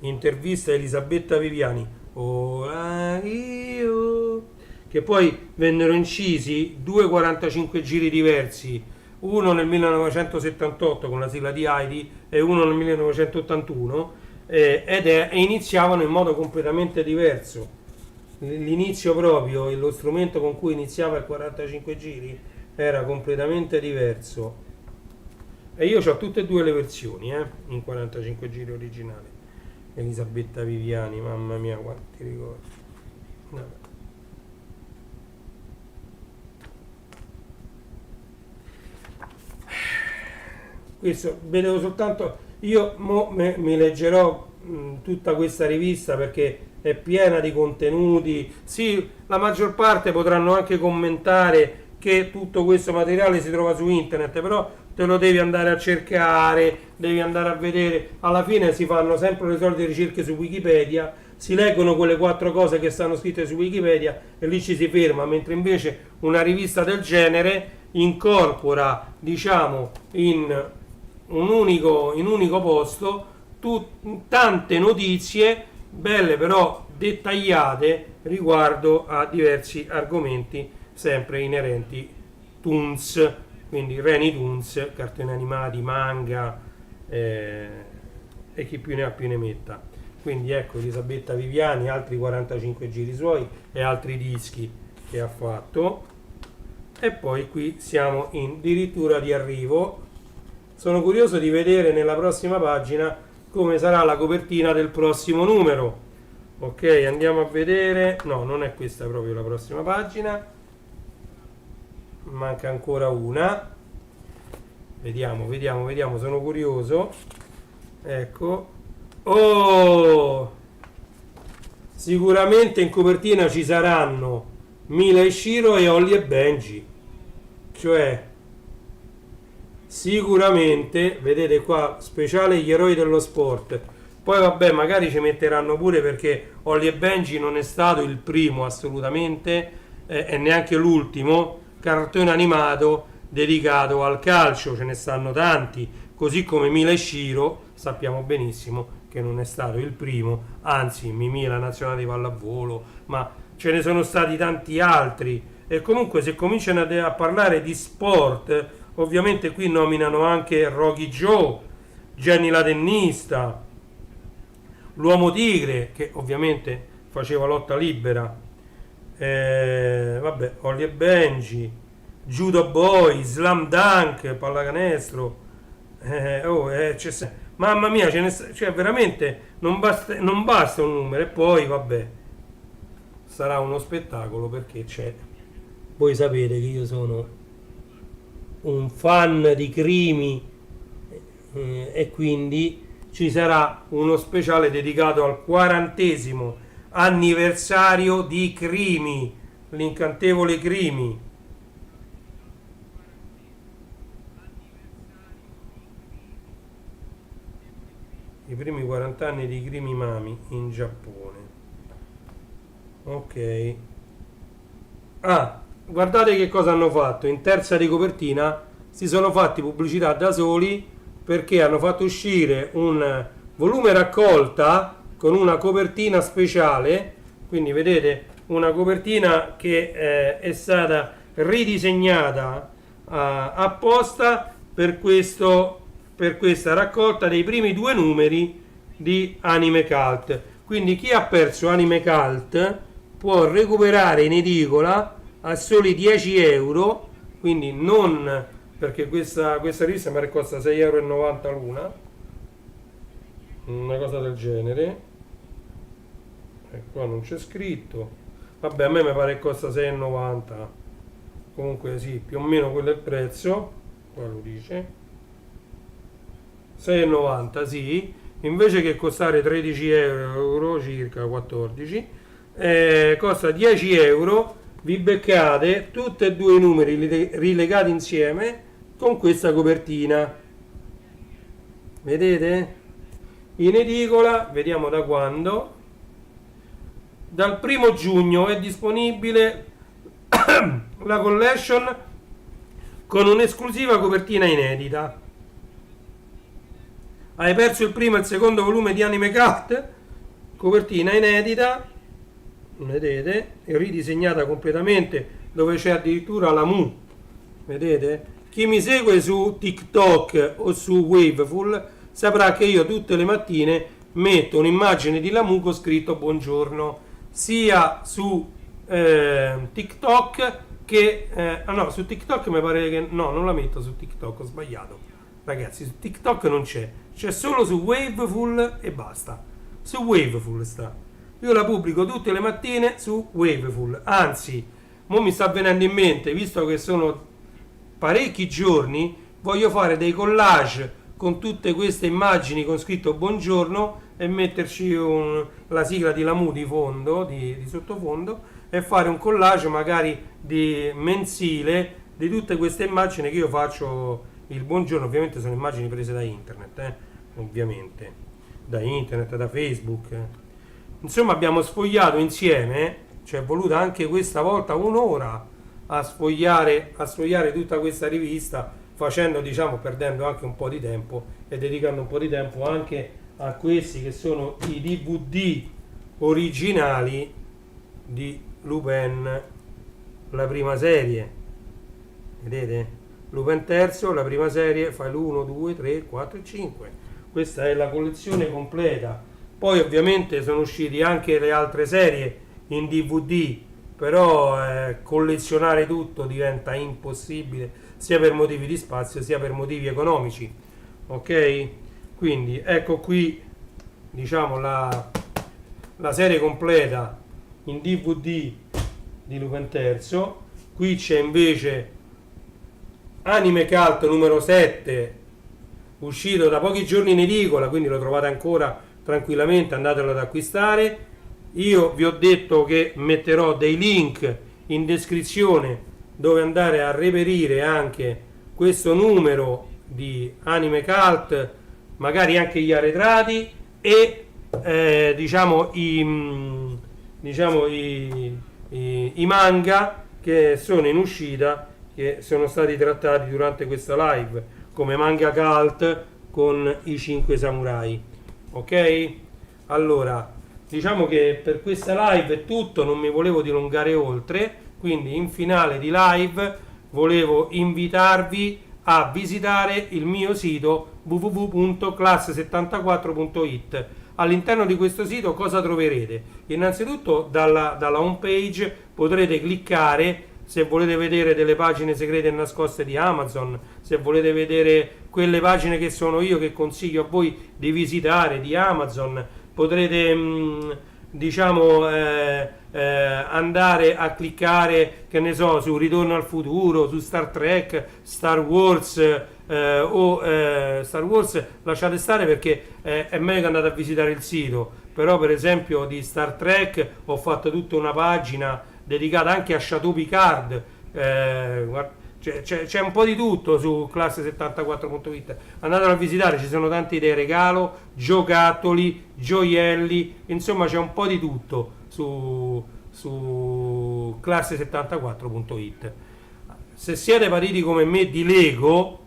Intervista a Elisabetta Viviani. Ora io. Che poi vennero incisi 2 45 giri diversi, uno nel 1978 con la sigla di Heidi e uno nel 1981, e iniziavano in modo completamente diverso. L'inizio proprio, lo strumento con cui iniziava il 45 giri era completamente diverso. E io ho tutte e due le versioni, in 45 giri originale. Elisabetta Viviani, mamma mia quanti ricordi. Vabbè. Questo vedevo soltanto, io mi leggerò tutta questa rivista perché è piena di contenuti. Sì, la maggior parte potranno anche commentare che tutto questo materiale si trova su internet, però te lo devi andare a cercare, devi andare a vedere. Alla fine si fanno sempre le solite ricerche su Wikipedia, si leggono quelle 4 cose che stanno scritte su Wikipedia e lì ci si ferma, mentre invece una rivista del genere incorpora, diciamo, in un unico posto tante notizie belle però dettagliate riguardo a diversi argomenti sempre inerenti Toons, quindi Reni Toons, cartoni animati, manga, e chi più ne ha più ne metta. Quindi ecco Elisabetta Viviani, altri 45 giri suoi e altri dischi che ha fatto. E poi qui siamo addirittura di arrivo. Sono curioso di vedere nella prossima pagina come sarà la copertina del prossimo numero. Ok, andiamo a vedere. No, non è questa proprio la prossima pagina. Manca ancora una. Vediamo, sono curioso. Ecco. Oh! Sicuramente in copertina ci saranno Mila e Shiro e Holly e Benji. Cioè, sicuramente, vedete qua, speciale gli eroi dello sport. Poi vabbè, magari ci metteranno pure perché Holly e Benji non è stato il primo assolutamente, e neanche l'ultimo cartone animato dedicato al calcio, ce ne stanno tanti, così come Mila e Shiro sappiamo benissimo che non è stato il primo, anzi Mimì la nazionale di pallavolo, ma ce ne sono stati tanti altri. E comunque se cominciano a parlare di sport, ovviamente qui nominano anche Rocky Joe, Jenny la tennista, l'uomo tigre che ovviamente faceva lotta libera, vabbè, Holly e Benji, Judo Boy, Slam Dunk, pallacanestro, mamma mia, cioè veramente non basta un numero. E poi vabbè, sarà uno spettacolo perché c'è. Voi sapete che io sono un fan di Crimi, e quindi ci sarà uno speciale dedicato al 40° anniversario di Crimi, l'incantevole Crimi. i primi 40 anni di Krimi Mami in Giappone. Ok. Ah, guardate che cosa hanno fatto. In terza di copertina si sono fatti pubblicità da soli, perché hanno fatto uscire un volume raccolta con una copertina speciale. Quindi vedete una copertina che è stata ridisegnata apposta per questa raccolta dei primi 2 numeri di Anime Cult. Quindi chi ha perso Anime Cult può recuperare in edicola a soli 10 euro, quindi non, perché questa rivista mi costa 6,90 euro l'una, una cosa del genere, e qua non c'è scritto, vabbè, a me mi pare che costa 6,90, comunque sì, più o meno quello è il prezzo, qua lo dice, 6,90, sì, invece che costare 13 euro, circa 14, costa 10 euro, vi beccate tutti e 2 i numeri rilegati insieme con questa copertina, vedete? In edicola, vediamo da quando, dal 1° giugno è disponibile la collection con un'esclusiva copertina inedita. Hai perso il primo e il secondo volume di Anime Cult? Copertina inedita, vedete, è ridisegnata completamente, dove c'è addirittura la Mu, vedete? Chi mi segue su TikTok o su Waveful saprà che io tutte le mattine metto un'immagine di Lamu con scritto buongiorno, sia su TikTok che no, su TikTok mi pare che no, non la metto su TikTok, ho sbagliato ragazzi, su TikTok non c'è solo su Waveful e basta. Su Waveful sta, io la pubblico tutte le mattine su Waveful, anzi mo mi sta venendo in mente, visto che sono parecchi giorni, voglio fare dei collage con tutte queste immagini con scritto buongiorno e metterci la sigla di Lamu di fondo, di sottofondo, e fare un collage magari di mensile di tutte queste immagini che io faccio il buongiorno. Ovviamente sono immagini prese da internet, ovviamente da internet, da Facebook. Insomma, abbiamo sfogliato insieme, ci è voluta anche questa volta un'ora a sfogliare tutta questa rivista, facendo, diciamo, perdendo anche un po' di tempo e dedicando un po' di tempo anche a questi che sono i DVD originali di Lupin, la prima serie, vedete? Lupin terzo, la prima serie, file 1, 2, 3, 4 e 5. Questa è la collezione completa. Poi ovviamente sono usciti anche le altre serie in DVD, però collezionare tutto diventa impossibile, sia per motivi di spazio sia per motivi economici. Ok? Quindi ecco qui, diciamo, la serie completa in DVD di Lupin terzo. Qui c'è invece Anime Cult numero 7, uscito da pochi giorni in edicola, quindi lo trovate ancora tranquillamente, andatelo ad acquistare. Io vi ho detto che metterò dei link in descrizione dove andare a reperire anche questo numero di Anime Cult, magari anche gli arretrati e diciamo i manga che sono in uscita, che sono stati trattati durante questa live, come Manga Cult con i 5 samurai. Ok? Allora, diciamo che per questa live è tutto, non mi volevo dilungare oltre, quindi in finale di live volevo invitarvi a visitare il mio sito www.class74.it. All'interno di questo sito cosa troverete? Innanzitutto dalla home page potrete cliccare se volete vedere delle pagine segrete e nascoste di Amazon, se volete vedere quelle pagine che sono io che consiglio a voi di visitare di Amazon, potrete andare a cliccare, che ne so, su Ritorno al futuro, su Star Trek, Star Wars Star Wars lasciate stare perché è meglio che andate a visitare il sito, però per esempio di Star Trek ho fatto tutta una pagina dedicata anche a Chateau Picard, c'è un po' di tutto su classe74.it, andatelo a visitare, ci sono tante idee regalo, giocattoli, gioielli, insomma c'è un po' di tutto su classe74.it. Se siete partiti come me di Lego,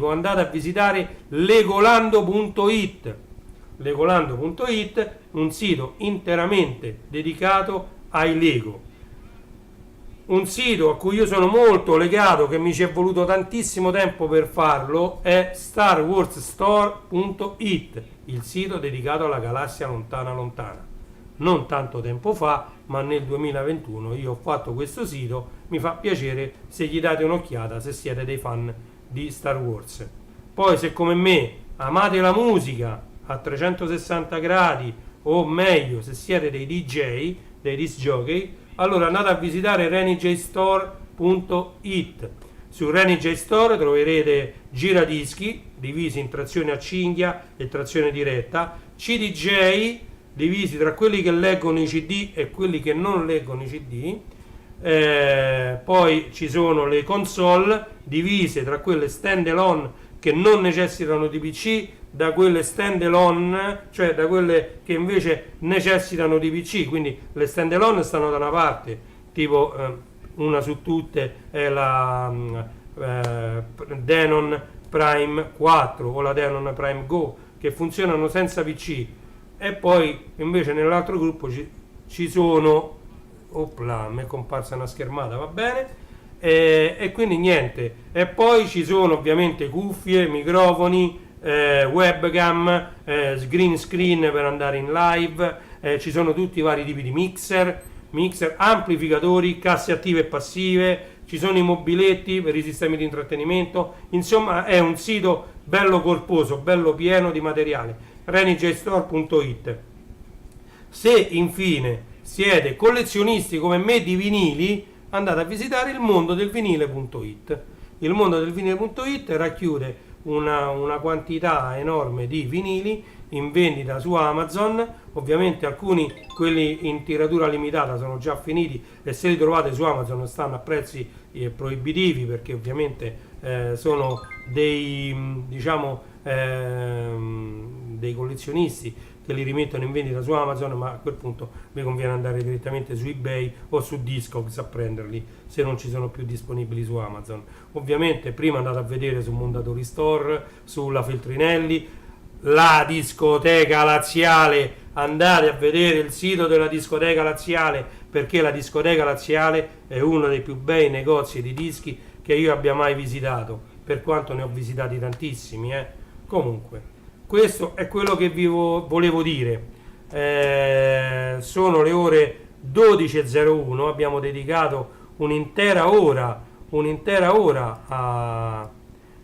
andate a visitare legolando.it. Legolando.it, un sito interamente dedicato ai Lego. Un sito a cui io sono molto legato, che mi ci è voluto tantissimo tempo per farlo, è starwarsstore.it, il sito dedicato alla galassia lontana lontana. Non tanto tempo fa, ma nel 2021 io ho fatto questo sito, mi fa piacere se gli date un'occhiata, se siete dei fan di Star Wars. Poi se come me amate la musica a 360 gradi, o meglio se siete dei DJ, dei disc jockey, allora andate a visitare renijstore.it. Su Renij Store troverete giradischi divisi in trazione a cinghia e trazione diretta, CDJ divisi tra quelli che leggono i CD e quelli che non leggono i CD, poi ci sono le console divise tra quelle stand alone che non necessitano di PC, da quelle stand alone, cioè da quelle che invece necessitano di PC. Quindi le stand alone stanno da una parte, tipo una su tutte è la Denon Prime 4 o la Denon Prime Go, che funzionano senza PC, e poi invece nell'altro gruppo ci sono, opla, mi è comparsa una schermata, va bene, e quindi niente, e poi ci sono ovviamente cuffie, microfoni, webcam, green screen per andare in live, ci sono tutti i vari tipi di mixer, amplificatori, casse attive e passive, ci sono i mobiletti per i sistemi di intrattenimento. Insomma è un sito bello corposo, bello pieno di materiale. renijstore.it. Se infine siete collezionisti come me di vinili, andate a visitare il mondo del vinile.it. Il mondo del vinile.it racchiude una quantità enorme di vinili in vendita su Amazon. Ovviamente alcuni, quelli in tiratura limitata, sono già finiti, e se li trovate su Amazon stanno a prezzi proibitivi, perché ovviamente sono dei, diciamo, dei collezionisti che li rimettono in vendita su Amazon, ma a quel punto vi conviene andare direttamente su eBay o su Discogs a prenderli, se non ci sono più disponibili su Amazon. Ovviamente prima andate a vedere su Mondadori Store, sulla Feltrinelli, la discoteca laziale, andate a vedere il sito della discoteca laziale, perché la discoteca laziale è uno dei più bei negozi di dischi che io abbia mai visitato, per quanto ne ho visitati tantissimi. Comunque, questo è quello che vi volevo dire. Sono le ore 12.01, abbiamo dedicato un'intera ora a,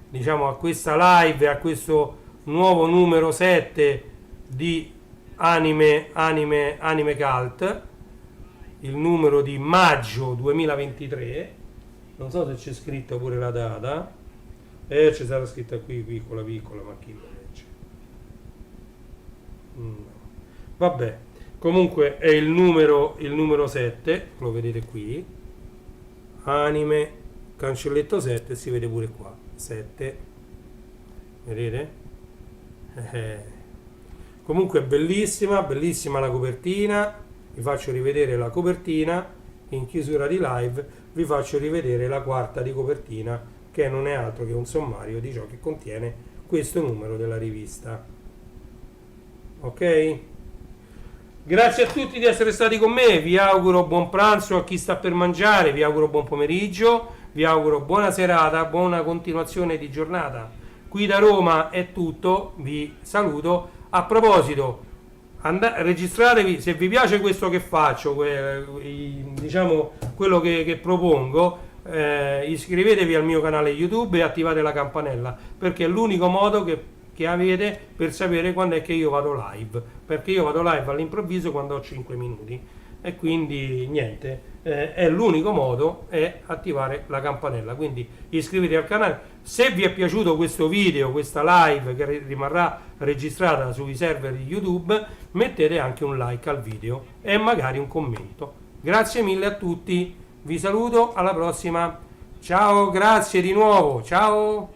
diciamo, a questa live, a questo nuovo numero 7 di Anime Cult, il numero di maggio 2023. Non so se c'è scritto pure la data, c'è stata scritta qui piccola, ma chi lo legge? No. Vabbè, comunque è il numero 7, lo vedete qui, Anime cancelletto 7, si vede pure qua 7, vedete? Comunque è bellissima la copertina. Vi faccio rivedere la copertina in chiusura di live, vi faccio rivedere la quarta di copertina, che non è altro che un sommario di ciò che contiene questo numero della rivista. Ok? Grazie a tutti di essere stati con me, vi auguro buon pranzo a chi sta per mangiare, vi auguro buon pomeriggio, vi auguro buona serata, buona continuazione di giornata. Qui da Roma è tutto, vi saluto. A proposito, registratevi, se vi piace questo che faccio, diciamo quello che propongo, iscrivetevi al mio canale YouTube e attivate la campanella, perché è l'unico modo che avete per sapere quando è che io vado live, perché io vado live all'improvviso quando ho 5 minuti, e quindi niente, è l'unico modo, è attivare la campanella. Quindi iscrivetevi al canale. Se vi è piaciuto questo video, questa live che rimarrà registrata sui server di YouTube, mettete anche un like al video e magari un commento. Grazie mille a tutti, vi saluto, alla prossima, Ciao, grazie di nuovo, ciao.